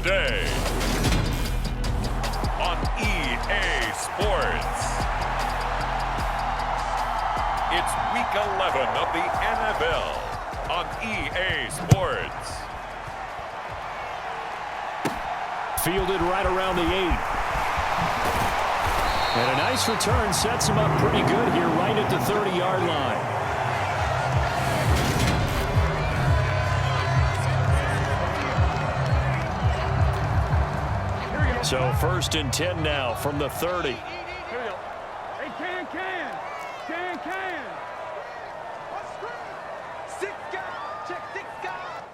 today on EA Sports. It's Week 11 of the NFL on EA Sports. Fielded right around the 8. And a nice return sets him up pretty good here right at the 30-yard line. So 1st and 10 now from the 30. Here we go. Hey, can. Six guys. Check 6 guys.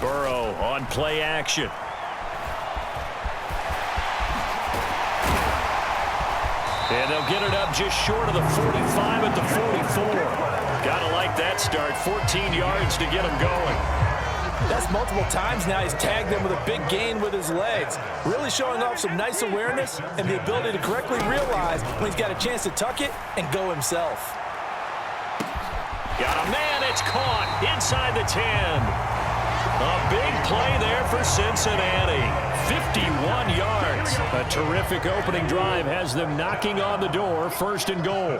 Burrow on play action. And they'll get it up just short of the 45 at the 44. Gotta like that start. 14 yards to get him going. That's multiple times now. He's tagged them with a big gain with his legs. Really showing off some nice awareness and the ability to correctly realize when he's got a chance to tuck it and go himself. Got a man. It's caught inside the 10. A big play there for Cincinnati. 51 yards. A terrific opening drive has them knocking on the door. 1st and goal.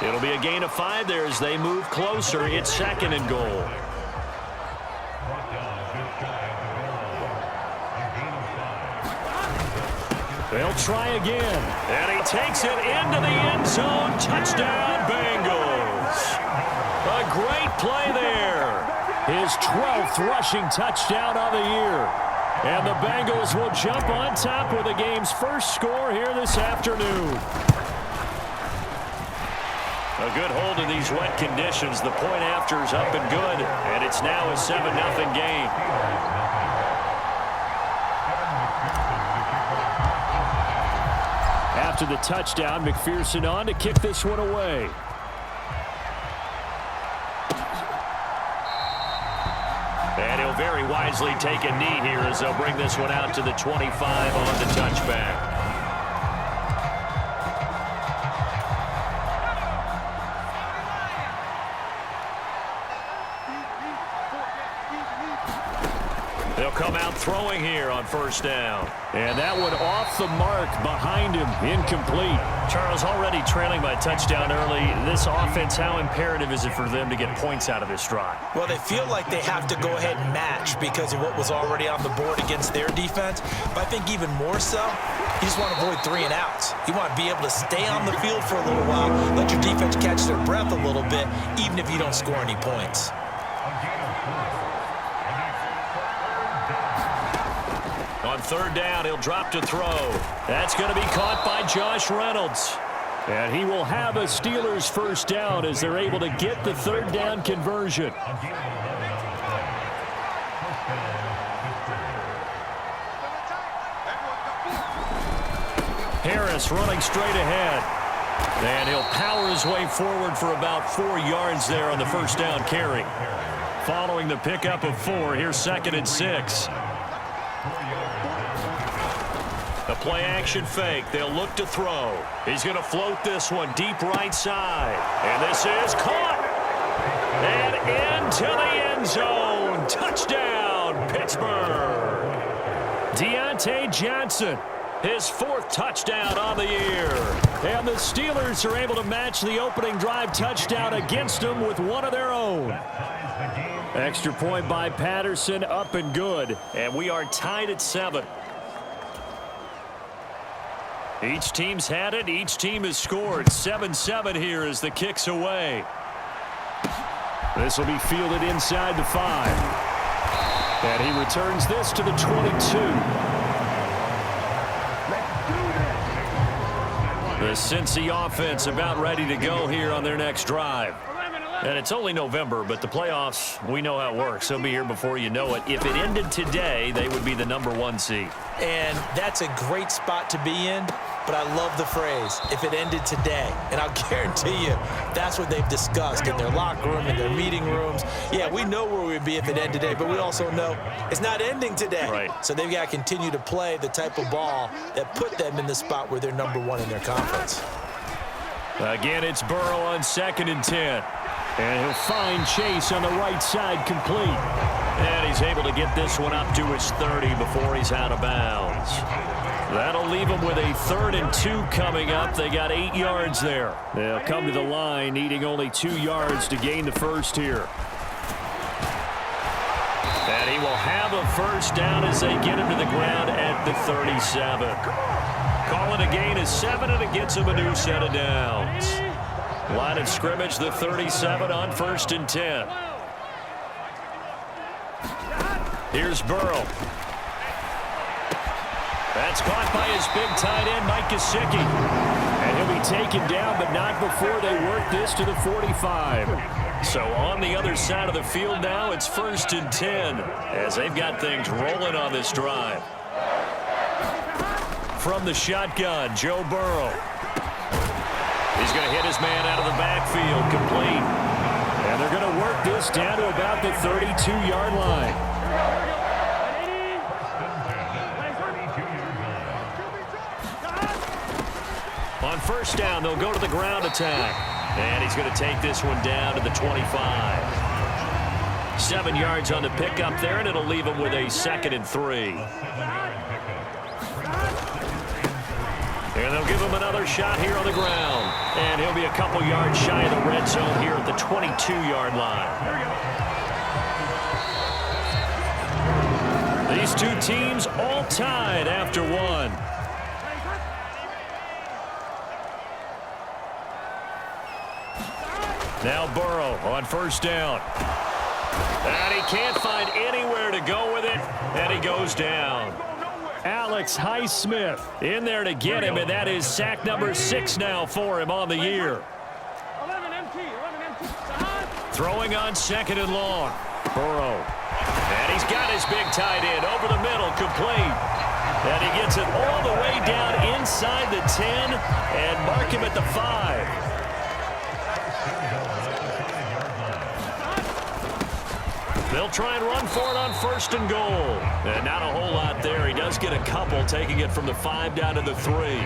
It'll be a gain of 5 there as they move closer. It's 2nd and goal. They'll try again. And he takes it into the end zone. Touchdown, Bengals. A great play there. His 12th rushing touchdown of the year. And the Bengals will jump on top with the game's first score here this afternoon. A good hold in these wet conditions. The point after is up and good. And it's now a 7-0 game. After the touchdown, McPherson on to kick this one away. And he'll very wisely take a knee here as they'll bring this one out to the 25 on the touchback. They'll come out throwing here on 1st down. And that one off the mark behind him, incomplete. Charles, already trailing by touchdown early. This offense, how imperative is it for them to get points out of this drive? Well, they feel like they have to go ahead and match because of what was already on the board against their defense. But I think even more so, you just want to avoid 3 and outs. You want to be able to stay on the field for a little while, let your defense catch their breath a little bit, even if you don't score any points. On 3rd down, he'll drop to throw. That's going to be caught by Josh Reynolds. And he will have a Steelers 1st down as they're able to get the 3rd down conversion. Harris running straight ahead. And he'll power his way forward for about 4 yards there on the 1st down carry. Following the pickup of 4, here's 2nd and 6. The play action fake. They'll look to throw. He's going to float this one deep right side. And this is caught. And into the end zone. Touchdown, Pittsburgh. Deontay Johnson, his 4th touchdown on the year. And the Steelers are able to match the opening drive touchdown against them with one of their own. Extra point by Patterson, up and good. And we are tied at 7. Each team's had it. Each team has scored. 7-7 here as the kick's away. This will be fielded inside the 5. And he returns this to the 22. The Cincy offense about ready to go here on their next drive. 11. And it's only November, but the playoffs, we know how it works. They'll be here before you know it. If it ended today, they would be the #1 seed. And that's a great spot to be in, but I love the phrase, if it ended today. And I'll guarantee you, that's what they've discussed in their locker room, in their meeting rooms. Yeah, we know where we'd be if it ended today, but we also know it's not ending today. Right. So they've got to continue to play the type of ball that put them in the spot where they're #1 in their conference. Again, it's Burrow on 2nd and 10. And he'll find Chase on the right side complete. And he's able to get this one up to his 30 before he's out of bounds. That'll leave him with a 3rd and 2 coming up. They got 8 yards there. They'll come to the line needing only 2 yards to gain the first here. And he will have a first down as they get him to the ground at the 37. Calling a gain of 7, and it gets him a new set of downs. Line of scrimmage, the 37 on 1st and 10. Here's Burrow. That's caught by his big tight end, Mike Gesicki. And he'll be taken down, but not before they work this to the 45. So on the other side of the field now, it's 1st and 10 as they've got things rolling on this drive. From the shotgun, Joe Burrow. He's going to hit his man out of the backfield, complete. And they're going to work this down to about the 32-yard line. On 1st down, they'll go to the ground attack. And he's going to take this one down to the 25. 7 yards on the pickup there, and it'll leave him with a 2nd and 3. And they'll give him another shot here on the ground. And he'll be a couple yards shy of the red zone here at the 22-yard line. These two teams all tied after one. Now Burrow on 1st down. And he can't find anywhere to go with it. And he goes down. Alex Highsmith in there to get him, and that is sack number 6 now for him on the year. 11 MT. Throwing on 2nd and long. Burrow. And he's got his big tight end over the middle, complete. And he gets it all the way down inside the 10 and mark him at the 5. They'll try and run for it on 1st and goal. And not a whole lot there. He does get a couple, taking it from the 5 down to the 3.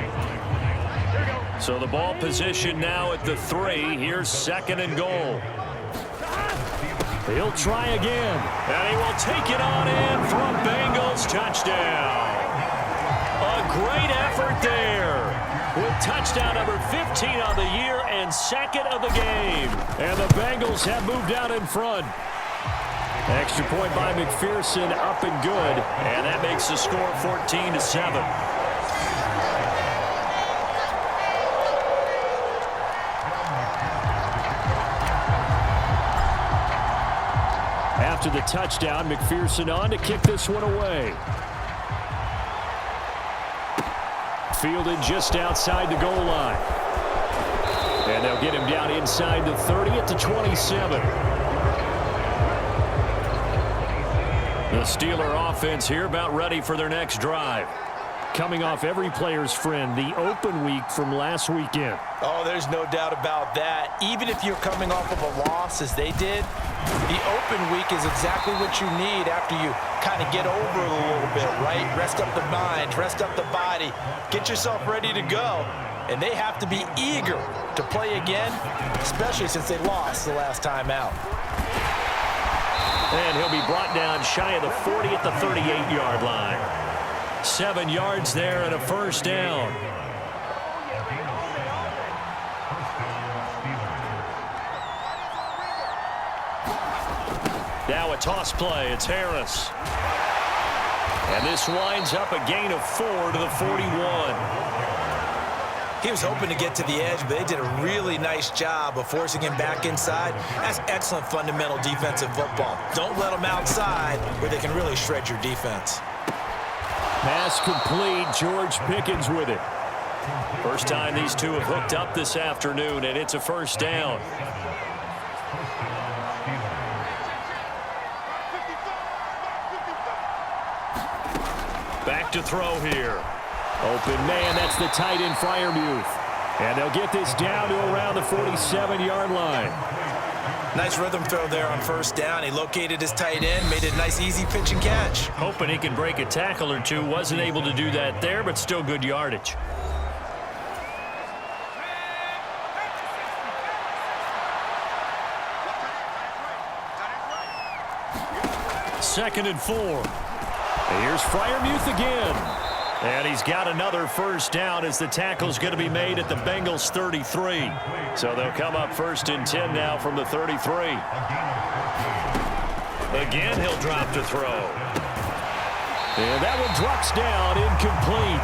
So the ball position now at the 3. Here's 2nd and goal. He'll try again. And he will take it on in from Bengals. Touchdown. A great effort there. With touchdown number 15 on the year and 2nd of the game. And the Bengals have moved out in front. Extra point by McPherson, up and good. And that makes the score 14-7. After the touchdown, McPherson on to kick this one away. Fielded just outside the goal line. And they'll get him down inside the 30 at the 27. The Steeler offense here about ready for their next drive. Coming off every player's friend, the open week from last weekend. Oh, there's no doubt about that. Even if you're coming off of a loss as they did, the open week is exactly what you need after you kind of get over it a little bit, right? Rest up the mind, rest up the body, get yourself ready to go. And they have to be eager to play again, especially since they lost the last time out. And he'll be brought down shy of the 40 at the 38-yard line. 7 yards there and a 1st down. Now a toss play. It's Harris. And this winds up a gain of 4 to the 41. He was hoping to get to the edge, but they did a really nice job of forcing him back inside. That's excellent fundamental defensive football. Don't let them outside where they can really shred your defense. Pass complete. George Pickens with it. First time these two have hooked up this afternoon, and it's a 1st down. Back to throw here. Open man, that's the tight end Freiermuth. And they'll get this down to around the 47-yard line. Nice rhythm throw there on first down. He located his tight end, made it a nice easy pitch and catch. Hoping he can break a tackle or two. Wasn't able to do that there, but still good yardage. Second and 4. Here's Freiermuth again. And he's got another first down as the tackle's going to be made at the Bengals 33. So they'll come up first and 10 now from the 33. Again, he'll drop to throw. And that one drops down, incomplete.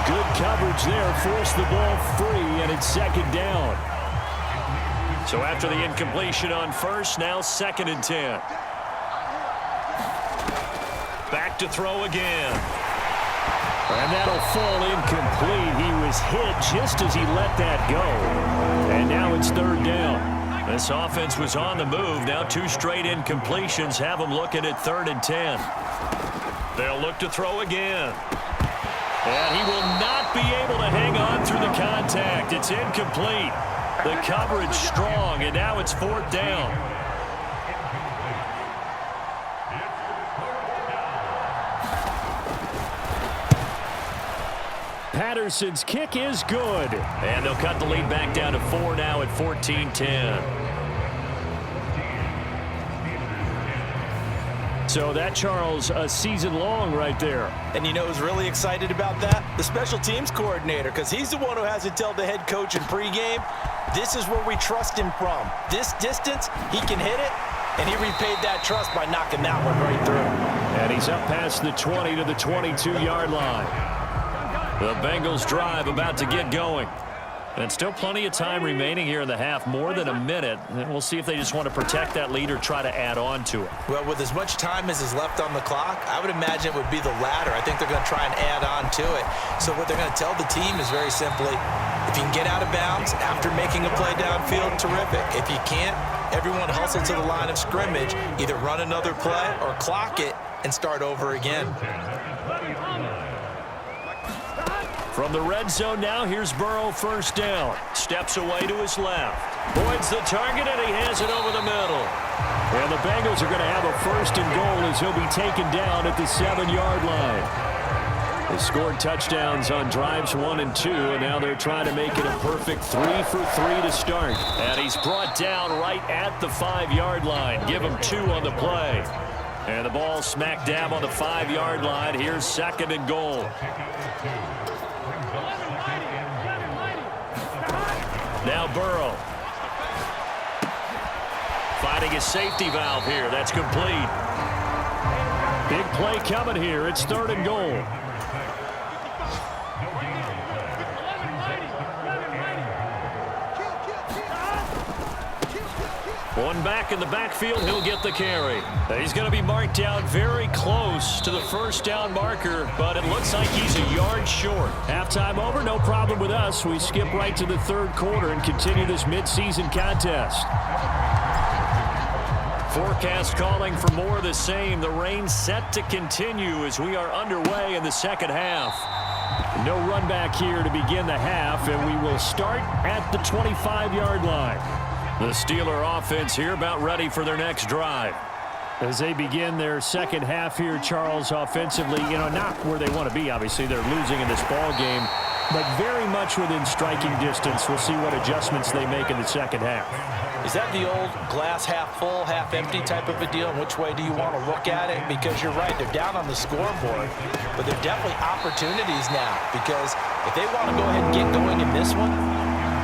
Good coverage there, forced the ball free, and it's second down. So after the incompletion on first, now second and 10. Back to throw again. And that'll fall incomplete. He was hit just as he let that go. And now it's third down. This offense was on the move. Now 2 straight incompletions have them looking at third and 10. They'll look to throw again. And he will not be able to hang on through the contact. It's incomplete. The coverage strong, and now it's fourth down. Patterson's kick is good. And they'll cut the lead back down to 4 now at 14-10. So that, Charles, a season long right there. And you know who's really excited about that? The special teams coordinator, because he's the one who has to tell the head coach in pregame, this is where we trust him from. This distance, he can hit it, and he repaid that trust by knocking that one right through. And he's up past the 20 to the 22-yard line. The Bengals drive about to get going. And still plenty of time remaining here in the half, more than a minute. And we'll see if they just want to protect that lead or try to add on to it. Well, with as much time as is left on the clock, I would imagine it would be the latter. I think they're going to try and add on to it. So what they're going to tell the team is very simply, if you can get out of bounds after making a play downfield, terrific. If you can't, everyone hustle to the line of scrimmage, either run another play or clock it and start over again. From the red zone now, here's Burrow first down. Steps away to his left. Points the target, and he has it over the middle. And the Bengals are going to have a first and goal as he'll be taken down at the 7-yard line. They scored touchdowns on drives 1 and 2, and now they're trying to make it a perfect 3 for 3 to start. And he's brought down right at the 5-yard line. Give him 2 on the play. And the ball smack dab on the 5-yard line. Here's second and goal. Now Burrow. Finding his safety valve here. That's complete. Big play coming here. It's third and goal. One back in the backfield, he'll get the carry. He's going to be marked down very close to the first down marker, but it looks like he's a yard short. Halftime over, no problem with us. We skip right to the third quarter and continue this midseason contest. Forecast calling for more of the same. The rain set to continue as we are underway in the second half. No run back here to begin the half, and we will start at the 25-yard line. The Steeler offense here about ready for their next drive. As they begin their second half here, Charles, offensively, not where they want to be. Obviously, they're losing in this ball game, but very much within striking distance. We'll see what adjustments they make in the second half. Is that the old glass half full, half empty type of a deal? And which way do you want to look at it? Because you're right, they're down on the scoreboard, but they're definitely opportunities now. Because if they want to go ahead and get going in this one,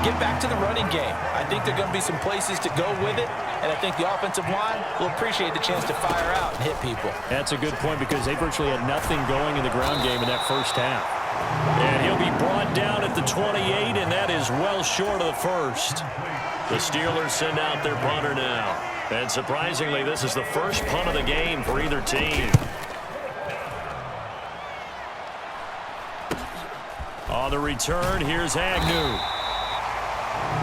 get back to the running game. I think there are going to be some places to go with it, and I think the offensive line will appreciate the chance to fire out and hit people. That's a good point because they virtually had nothing going in the ground game in that first half. And he'll be brought down at the 28, and that is well short of the first. The Steelers send out their punter now. And surprisingly, this is the first punt of the game for either team. On the return, here's Agnew.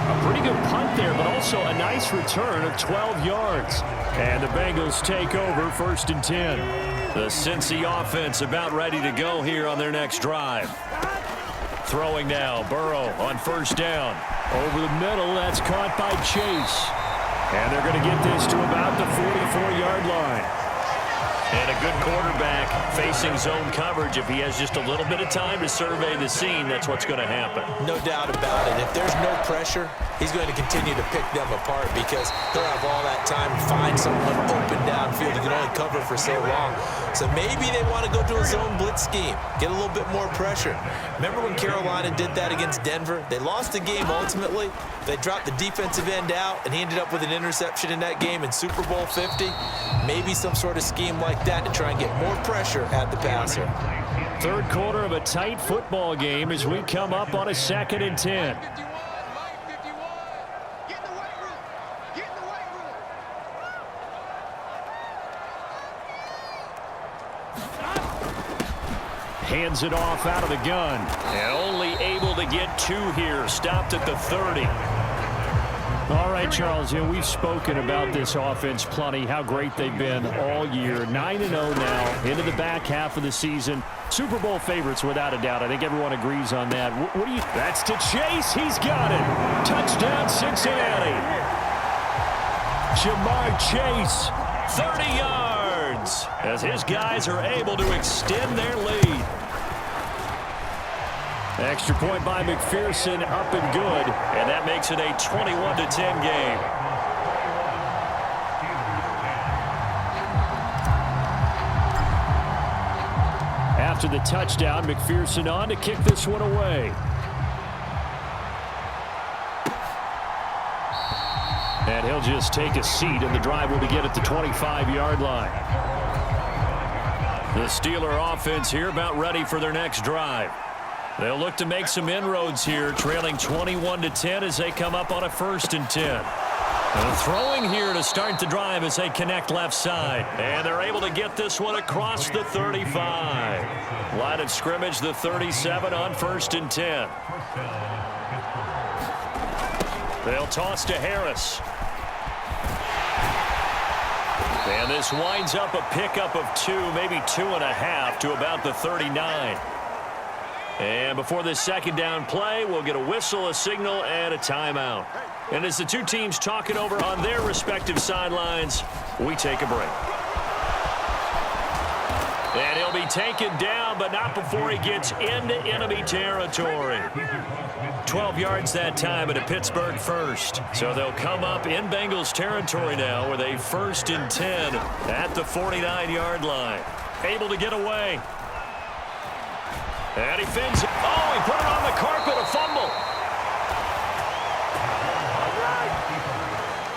A pretty good punt there, but also a nice return of 12 yards. And the Bengals take over 1st and 10. The Cincy offense about ready to go here on their next drive. Throwing now, Burrow on 1st down. Over the middle, that's caught by Chase. And they're going to get this to about the 44-yard line. And a good quarterback facing zone coverage. If he has just a little bit of time to survey the scene, that's what's going to happen. No doubt about it. If there's no pressure, he's going to continue to pick them apart because he'll have all that time to find someone open downfield. He can only cover for so long. So maybe they want to go to a zone blitz scheme, get a little bit more pressure. Remember when Carolina did that against Denver? They lost the game ultimately. They dropped the defensive end out, and he ended up with an interception in that game in Super Bowl 50. Maybe some sort of scheme like that to try and get more pressure at the passer. 3rd quarter of a tight football game as we come up on a 2nd and 10. Hands it off out of the gun. And only able to get 2 here. Stopped at the 30. All right, Charles, we've spoken about this offense plenty, how great they've been all year. 9-0 now, into the back half of the season. Super Bowl favorites, without a doubt. I think everyone agrees on that. What do you... That's to Chase. He's got it. Touchdown, Cincinnati. Jamar Chase, 30 yards, as his guys are able to extend their lead. Extra point by McPherson, up and good, and that makes it a 21-10 game. After the touchdown, McPherson on to kick this one away. And he'll just take a seat, and the drive will begin at the 25-yard line. The Steeler offense here about ready for their next drive. They'll look to make some inroads here, trailing 21-10 as they come up on a 1st and 10. And throwing here to start the drive as they connect left side. And they're able to get this one across the 35. Line of scrimmage, the 37 on 1st and 10. They'll toss to Harris. And this winds up a pickup of 2, maybe 2.5 to about the 39. And before this 2nd down play, we'll get a whistle, a signal, and a timeout. And as the 2 teams talk it over on their respective sidelines, we take a break. And he'll be taken down, but not before he gets into enemy territory. 12 yards that time at a Pittsburgh first. So they'll come up in Bengals territory now with a 1st and 10 at the 49-yard line. Able to get away. And he fins it. Oh, he put it on the carpet, a fumble.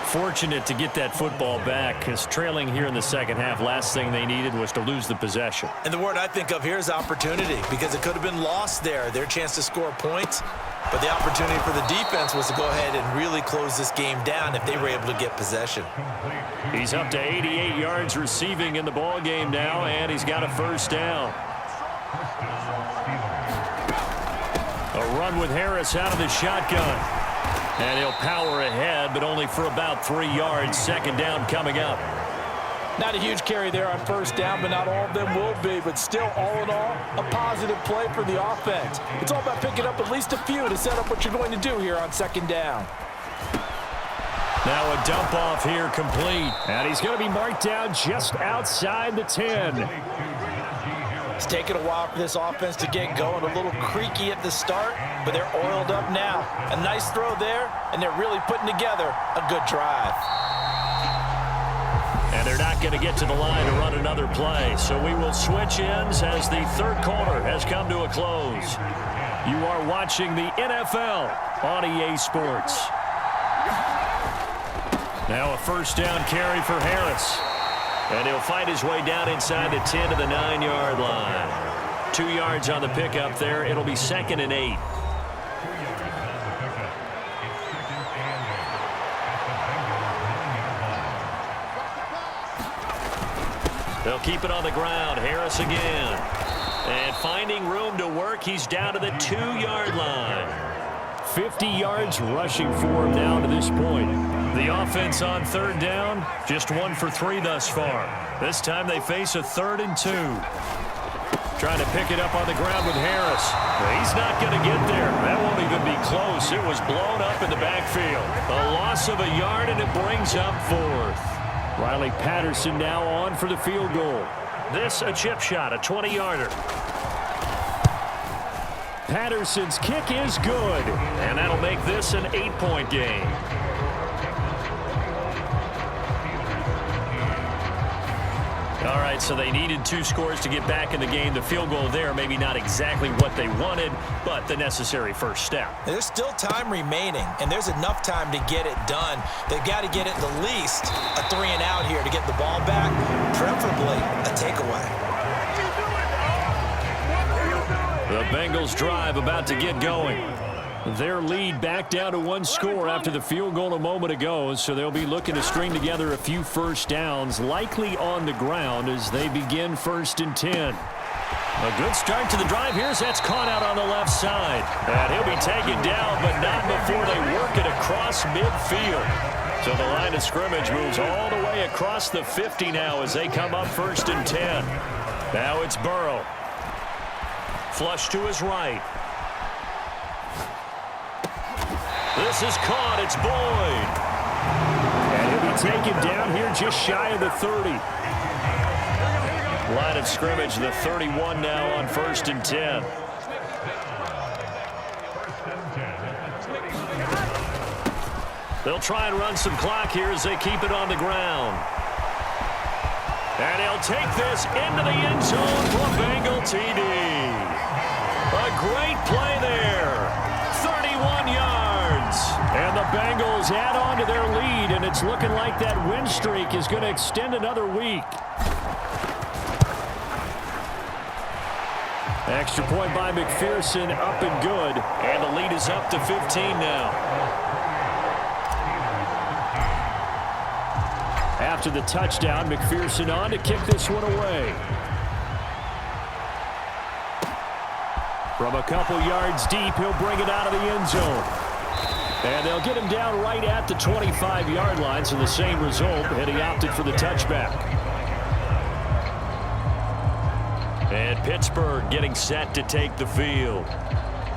Fortunate to get that football back, because trailing here in the 2nd half, last thing they needed was to lose the possession. And the word I think of here is opportunity, because it could have been lost there, their chance to score points. But the opportunity for the defense was to go ahead and really close this game down if they were able to get possession. He's up to 88 yards receiving in the ball game now, and he's got a 1st down. A run with Harris out of the shotgun. And he'll power ahead, but only for about 3 yards. 2nd down coming up. Not a huge carry there on 1st down, but not all of them will be. But still, all in all, a positive play for the offense. It's all about picking up at least a few to set up what you're going to do here on 2nd down. Now a dump off here complete. And he's going to be marked down just outside the 10. It's taken a while for this offense to get going. A little creaky at the start, but they're oiled up now. A nice throw there, and they're really putting together a good drive. And they're not going to get to the line to run another play. So we will switch ends as the 3rd quarter has come to a close. You are watching the NFL on EA Sports. Now a 1st down carry for Harris. And he'll fight his way down inside the 10 to the 9-yard line. 2 yards on the pickup there. It'll be 2nd and 8. They'll keep it on the ground. Harris again. And finding room to work, he's down to the 2-yard line. 50 yards rushing for him now to this point. The offense on third down, just 1 for 3 thus far. This time they face a 3rd and 2. Trying to pick it up on the ground with Harris. He's not going to get there. That won't even be close. It was blown up in the backfield. A loss of a yard, and it brings up 4th. Riley Patterson now on for the field goal. This a chip shot, a 20-yarder. Patterson's kick is good, and that'll make this an 8-point game. All right, so they needed 2 scores to get back in the game. The field goal there, maybe not exactly what they wanted, but the necessary first step. There's still time remaining, and there's enough time to get it done. They've got to get it the least a 3-and-out here to get the ball back, preferably a takeaway. The Bengals drive about to get going. Their lead back down to 1 score after the field goal a moment ago, so they'll be looking to string together a few first downs, likely on the ground as they begin 1st and 10. A good start to the drive here as that's caught out on the left side. And he'll be taken down, but not before they work it across midfield. So the line of scrimmage moves all the way across the 50 now as they come up 1st and 10. Now it's Burrow. Flush to his right. This is caught. It's Boyd. And he'll be taken down here just shy of the 30. Line of scrimmage, the 31 now on 1st and 10. They'll try and run some clock here as they keep it on the ground. And he'll take this into the end zone for a Bengal TD. A great play there. 31 yards. And the Bengals add on to their lead, and it's looking like that win streak is going to extend another week. Extra point by McPherson, up and good. And the lead is up to 15 now. After the touchdown, McPherson on to kick this one away. From a couple yards deep, he'll bring it out of the end zone. And they'll get him down right at the 25-yard line, so the same result, and he opted for the touchback. And Pittsburgh getting set to take the field.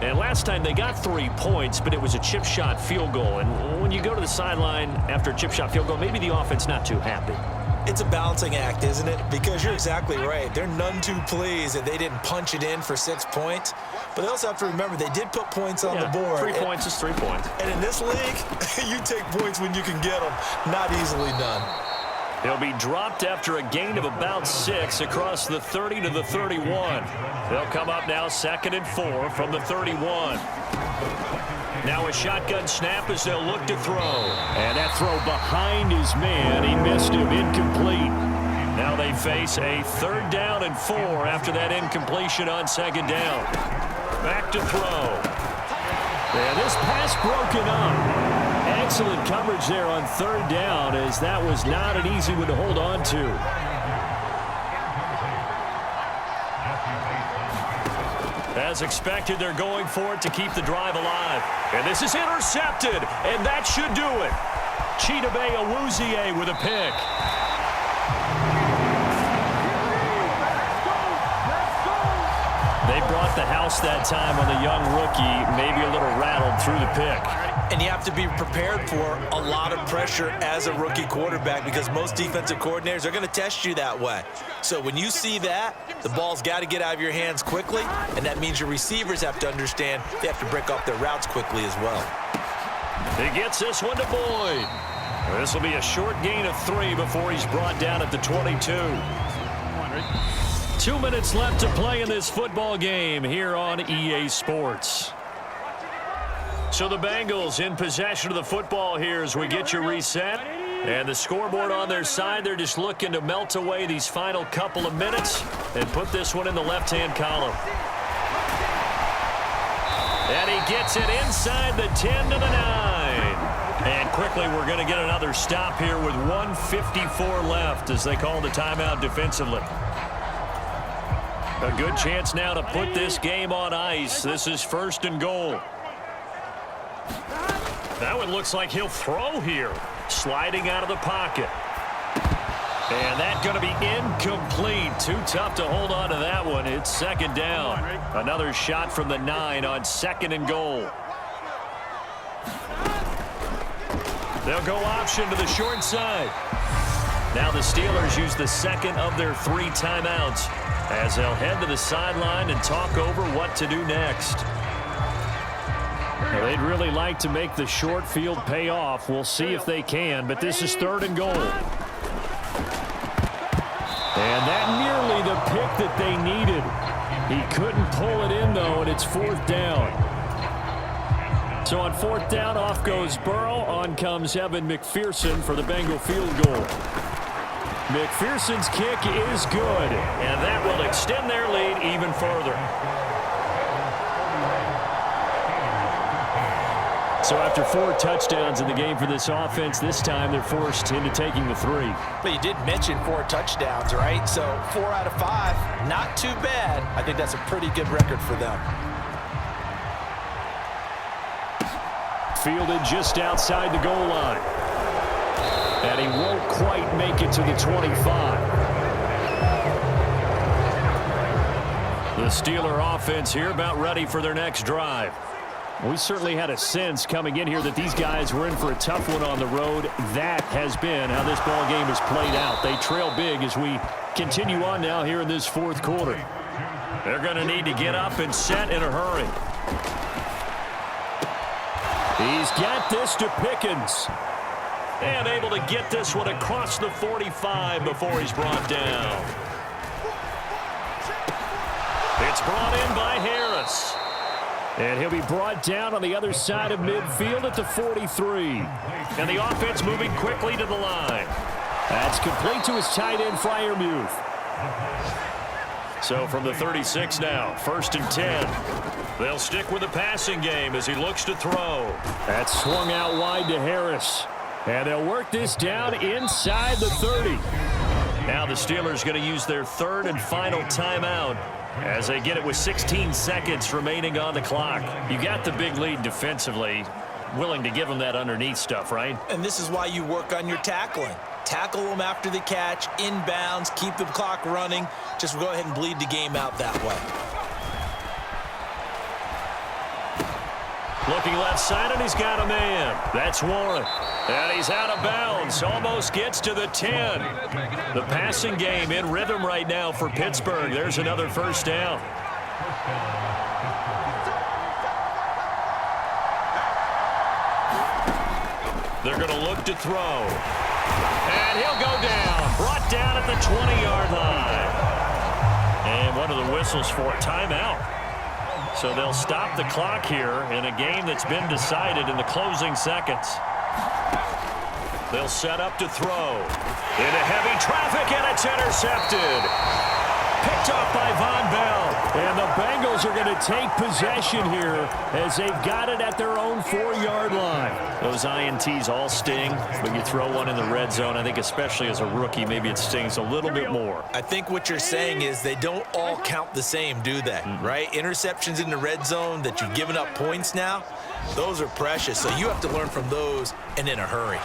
And last time they got 3 points, but it was a chip shot field goal. And when you go to the sideline after a chip shot field goal, maybe the offense not too happy. It's a balancing act, isn't it? Because you're exactly right. They're none too pleased that they didn't punch it in for 6 points. But they also have to remember they did put points on the board. 3 points is 3 points. And in this league, you take points when you can get them. Not easily done. He'll be dropped after a gain of about 6 across the 30 to the 31. They'll come up now 2nd and 4 from the 31. Now a shotgun snap as they'll look to throw. And that throw behind his man. He missed him. Incomplete. Now they face a 3rd down and 4 after that incompletion on 2nd down. Back to throw. And this pass broken up. Excellent coverage there on 3rd down, as that was not an easy one to hold on to. As expected, they're going for it to keep the drive alive. And this is intercepted, and that should do it. Chidobe Awuzie with a pick. They brought the house that time on the young rookie, maybe a little rattled through the pick. And you have to be prepared for a lot of pressure as a rookie quarterback because most defensive coordinators are going to test you that way. So when you see that, the ball's got to get out of your hands quickly, and that means your receivers have to understand they have to break off their routes quickly as well. He gets this one to Boyd. This will be a short gain of 3 before he's brought down at the 22. 2 minutes left to play in this football game here on EA Sports. So the Bengals in possession of the football here as we get you reset. And the scoreboard on their side, they're just looking to melt away these final couple of minutes and put this one in the left-hand column. And he gets it inside the 10 to the 9. And quickly we're going to get another stop here with 1:54 left as they call the timeout defensively. A good chance now to put this game on ice. This is 1st and goal. That one looks like he'll throw here. Sliding out of the pocket. And that's going to be incomplete. Too tough to hold on to that one. It's second down. Another shot from the 9 on 2nd and goal. They'll go option to the short side. Now the Steelers use the second of their 3 timeouts as they'll head to the sideline and talk over what to do next. Well, they'd really like to make the short field pay off. We'll see if they can, but this is 3rd and goal. And that nearly the pick that they needed. He couldn't pull it in, though, and it's 4th down. So on 4th down, off goes Burrow. On comes Evan McPherson for the Bengal field goal. McPherson's kick is good, and that will extend their lead even further. So after 4 touchdowns in the game for this offense, this time they're forced into taking the 3. But you did mention 4 touchdowns, right? So 4 out of 5, not too bad. I think that's a pretty good record for them. Fielded just outside the goal line. And he won't quite make it to the 25. The Steeler offense here about ready for their next drive. We certainly had a sense coming in here that these guys were in for a tough one on the road. That has been how this ball game has played out. They trail big as we continue on now here in this 4th quarter. They're going to need to get up and set in a hurry. He's got this to Pickens. And able to get this one across the 45 before he's brought down. It's brought in by Harris. And he'll be brought down on the other side of midfield at the 43. And the offense moving quickly to the line. That's complete to his tight end, Freiermuth. So from the 36 now, 1st and 10. They'll stick with the passing game as he looks to throw. That's swung out wide to Harris. And they'll work this down inside the 30. Now the Steelers going to use their 3rd and final timeout as they get it with 16 seconds remaining on the clock. You got the big lead defensively. Willing to give them that underneath stuff, right? And this is why you work on your tackling. Tackle them after the catch, inbounds, keep the clock running. Just go ahead and bleed the game out that way. Looking left side, and he's got a man. That's Warren. And he's out of bounds. Almost gets to the 10. The passing game in rhythm right now for Pittsburgh. There's another 1st down. They're going to look to throw. And he'll go down. Brought down at the 20-yard line. And one of the whistles for a timeout. So they'll stop the clock here in a game that's been decided in the closing seconds. They'll set up to throw. Into heavy traffic, and it's intercepted. Picked off by Von Bell. And the Bengals are going to take possession here as they've got it at their own 4-yard line. Those INTs all sting, but you throw one in the red zone, I think especially as a rookie, maybe it stings a little bit more. I think what you're saying is they don't all count the same, do they? Right? Interceptions in the red zone that you've given up points now, those are precious. So you have to learn from those and in a hurry.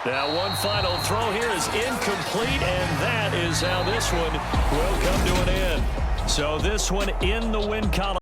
Now one final throw here is incomplete, and that is how this one will come to an end. So this one in the win column.